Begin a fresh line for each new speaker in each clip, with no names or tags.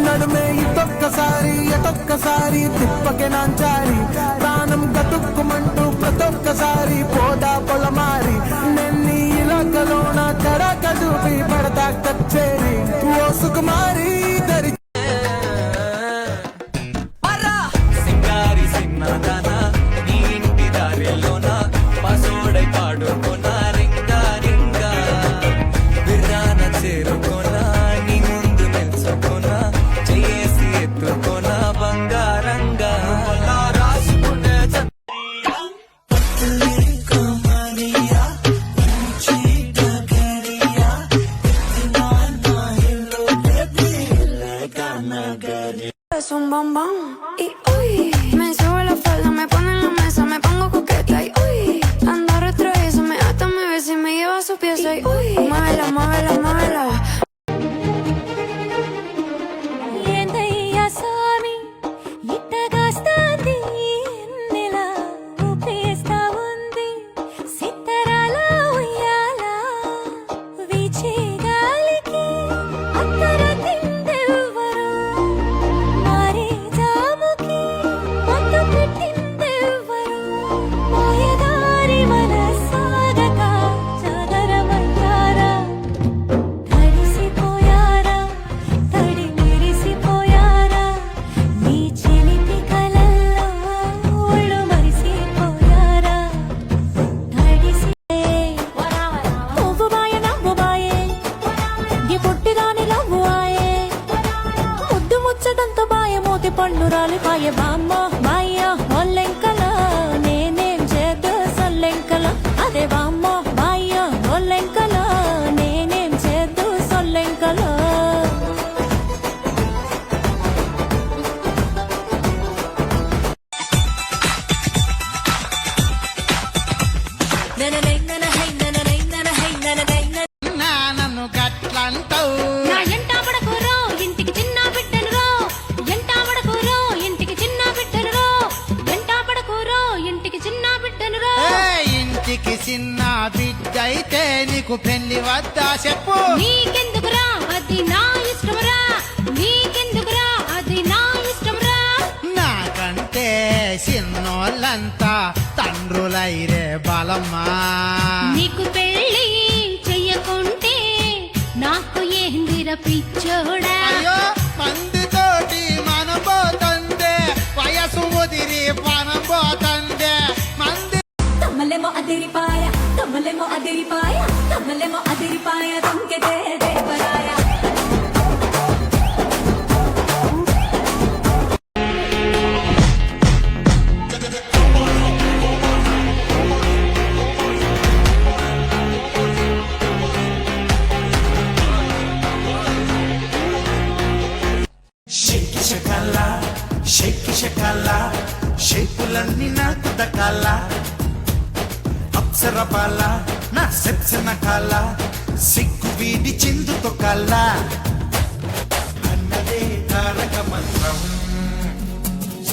నడుమే ఇటొక్కసారి ఎటొక్కసారి తిప్పకే నాంచారి ప్రాణం గతుక్కుమంటూ ప్రతొక్కసారి పోదా పొలమారి నెన్ని ఇలాకలోన కడక చూపి పడతా కచ్చేరి ఓ సుకుమారి దరి
Es un bombón y uy, me sube la falda, me pone en la mesa, me pongo coqueta y uy, anda retraída, me ata, me besa y me lleva a su pieza y uy, muévela, muévela, muévela.
పండురాలి పాయ బామ్మ మాయ ఒల్లెంకల నేనేం చేద్దు సొల్లెంకల అదే బామ్మ మాయ ఒల్లెంకల నేనేం చేద్దు సొల్లెంకల
నన్ను గట్లంటావు
నా ఎంట పడకురో ఇంటికి చిన్న బిడ్డను ఎంట పడకురో ఇంటికి చిన్న బిడ్డను ఎంట పడకురో ఇంటికి చిన్న బిడ్డను
ఇంటికి చిన్న బిడ్డ అయితే నీకు పెళ్లి వద్దా చెప్పు
నీకెందుకురా అది నా ఇష్టమురా నీకెందుకురా అది నా ఇష్టమురా
నాకంటే చిన్నోళ్ళంతా తండ్రులైరే బలమ్మా
నీకు పెళ్లి చెయ్యకుంటే నాకు ఏందిర పిచ్చోడా
అయ్యో మందితోటి మనం పోతుందే వయసు ముదిరి మనం పోతుందే మంది
తమ్మలేమో అదిరిపాయ తమ్మలేమో అదిరిపాయ తమ్మలేమో అదిరిపాయ తొంకెతే దేవరాయ
షేకి షకాల షేపులన్నీ నాకు దకాల అప్సర బాల నా సెప్సన కాల సిగ్గు వీడి చిందుతో కాల అన్నదే తారక మంత్రం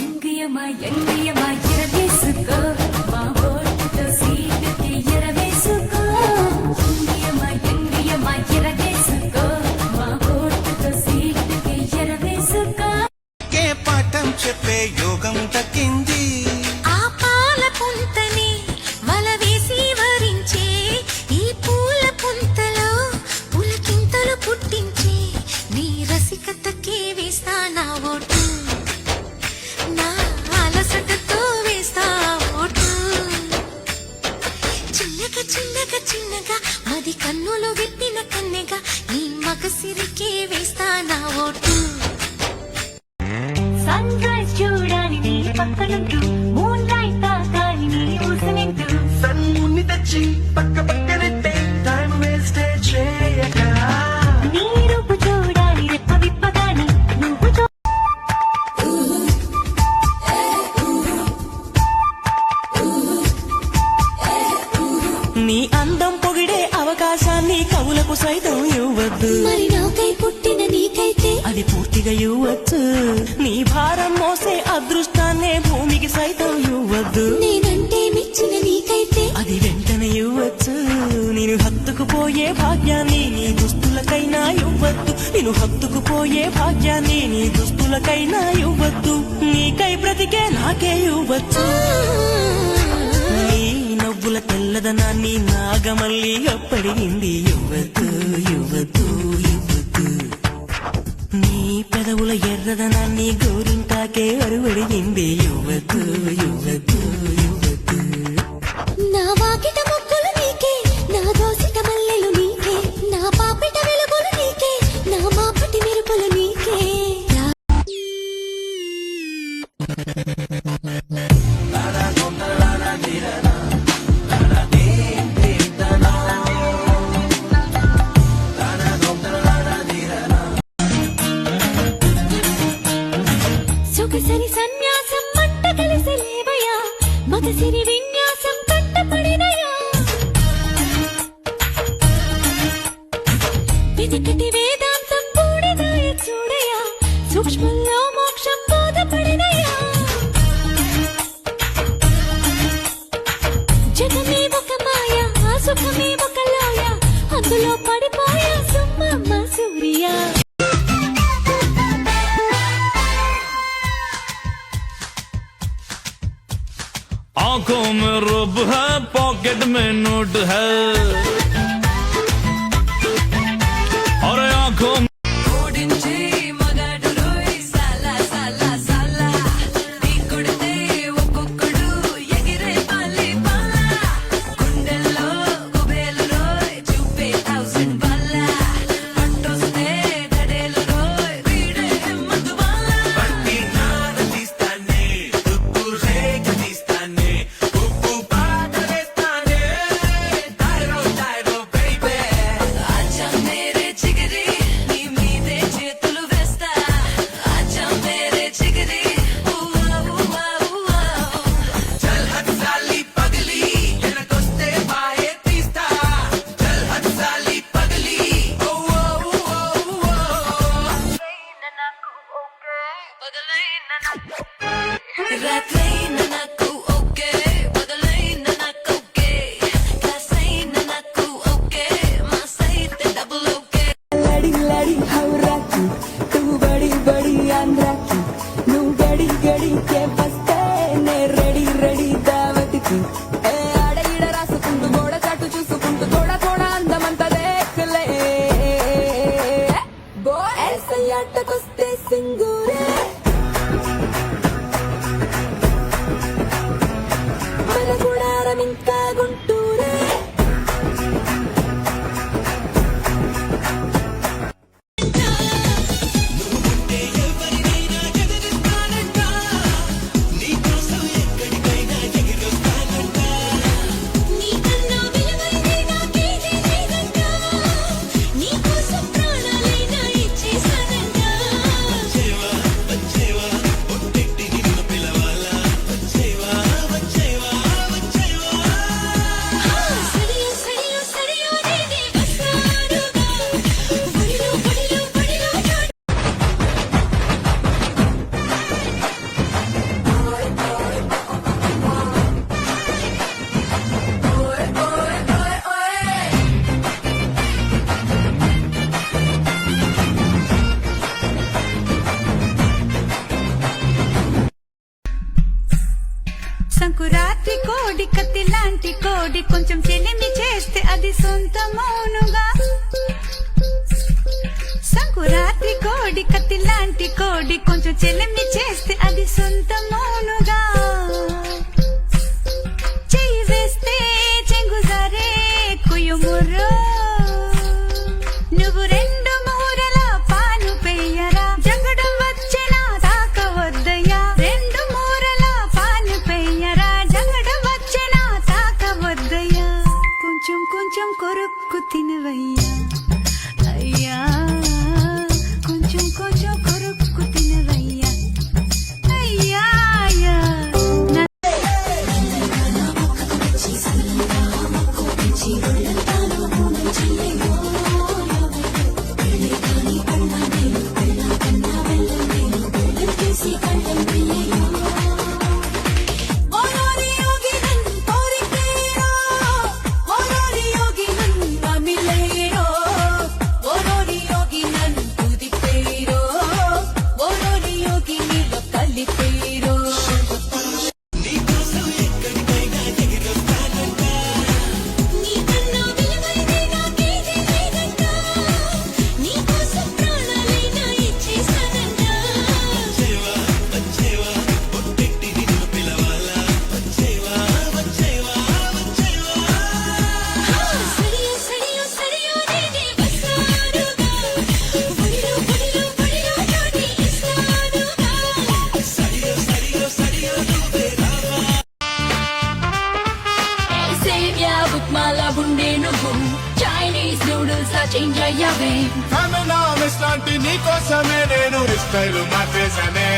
ఎంగియమా ఎంగియమా ఎరవేసుకో మా ఓటుతో సీటుకి ఎరవేసుకో ఎంగియమా ఎంగియమా ఎరవేసుకో మా ఓటుతో సీటుకి ఎరవేసుకో
కే పాఠం చెప్పే యోగం దక్కింది
ఆ పాల పుంతని వల వేసి వరించే ఈ పూల పుంతలో పులకింతలు పుట్టించే నీ రసికతకే వేస్తా నా ఓటు నా అలసటతో వేస్తా ఓటు చిన్నగా చిన్నగా చిన్నగా మది కన్నులు విప్పిన కన్నెగా నీ మగసిరికే వేస్తా నా ఓటు సన్ రైజ్ చూడాలి నీ పక్కనుంటూ మూన్ లైట్ తాకాలి నీ ఊసనింటూ
సన్నుని తెచ్చి పక్క పక్కనెట్టే టైం వేస్ట్ చేయక
నీ రూపు చూడాలి రెప్ప విప్పగాని నువ్వు
నీ అందం పొగిడే అవకాశాన్ని కవులకు సైతం ఇవ్వద్దు
మరి నాకై పుట్టిన నీకైతే
అది పూర్తిగా ఇవ్వచ్చు నీ భారం మోసే అదృష్టాన్నే భూమికి సైతం ఇవ్వద్దు
నేనంటే మెచ్చిన నీకైతే
అది వెంటనే ఇవ్వచ్చు నేను హత్తుకుపోయే భాగ్యాన్ని నీ దుస్తులకైనా ఇవ్వద్దు నేను హత్తుకుపోయే భాగ్యాన్ని నీ దుస్తులకైనా ఇవ్వద్దు, నీకై బ్రతికే నాకే ఇవ్వచ్చు. నీ నవ్వుల తెల్లదనాన్ని నాగమల్లి అప్పడిగింది, ఇవ్వద్దు ఇవ్వద్దు ఇవ్వద్దు. నీ పెదవుల ఎర్రదనాన్ని గోరింటాకే అరువడిగింది, ఇవ్వద్దు ఇవ్వద్దు ఇవ్వద్దు.
నా వాకిట మొక్కలు నీకే, నా దోసిట మల్లెలు నీకే, నా పాపిట వెలుగులు నీకే, నా మాపటి మెరుపులు నీకే. సొగసరి సన్యాసం మంట కలిసి లేవయా, మగసిరి విన్యాసం కట్టపడినయా. వెనకటి వేదాంతం బూడిదాయ చూడయా, సూక్ష్మంలో మోక్షం బోధపడినయా. జగమే ఒక మాయ, ఆ సుఖమే ఒక లోయ, అందులో పడిపోయా సుమ్మమ్మ సూర్య.
आंखों में रूप है, पॉकेट में नोट है, और आंखों में
సంకురాత్రి కోడి కత్తి లాంటి కోడి, కొంచెం చెలిమి చేస్తే అది సొంతమౌనుగా. సంకురాత్రి కోడి కత్తి లాంటి కోడి, కొంచెం చెలిమి చేస్తే అది సొంతమౌనుగా. చెయ్యి వేస్తే చెంగుజారే కుయుముర్రో, నువ్వు రెండు మూరల పాను పెయ్యరా, జగడం వచ్చేనా తాకవద్దయ్యా. రెండు మూరల పాను పెయ్యరా, జగడం వచ్చేనా తాకవద్దయ్యా. కొంచెం కొంచెం కొరుక్కు తినవయ్యా అయ్యా, కొంచెం కొంచెం కొరుక్కు తినవయ్యా అయ్యా అయ్యా.
గా చేంజ్ అయ్యావే
ఫెమినా మిస్ లాంటి నీ కోసమే నేను స్టైల్ మార్చేసానే